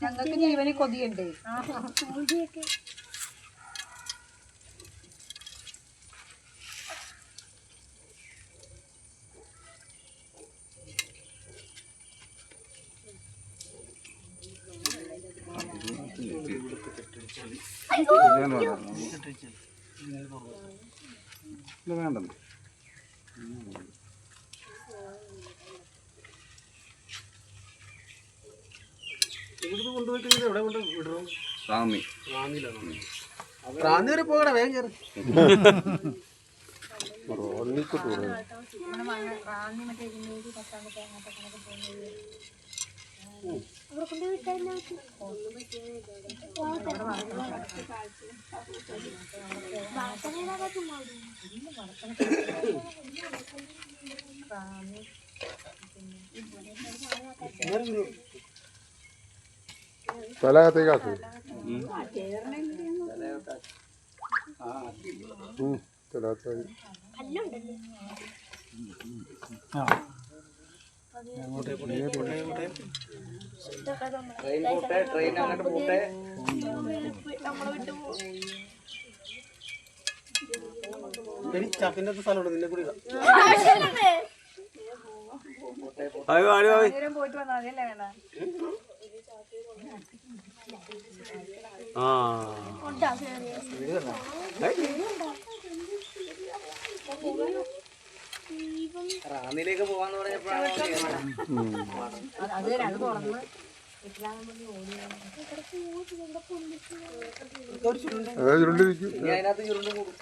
ഞങ്ങൾക്ക് ജീവന് കൊതിയുണ്ട്. വേണ്ട റാന്നി വരെ പോകണ വേഗം കയറി. തലകത്തേക്കാക്ക് ട്രെയിൻ അങ്ങോട്ട് പോട്ടെ. ചപ്പിന്റെ സ്ഥലമുണ്ട് നിന്നെ കൂടി പോയിട്ട് വന്നാൽ മതിയല്ലേ വേണ്ട. റാന്നിയിലേക്ക് പോവാന്ന് പറഞ്ഞപ്പോഴാണ് അതിനകത്ത് ചുരുണ്ട് കൂടും.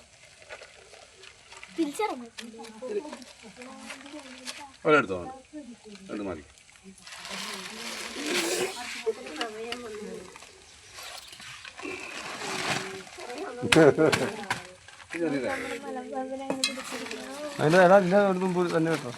ഒരെടുത്തോ രണ്ട് മതി. അതിന്റെ വില ഇല്ല തന്നെ കേട്ടോ.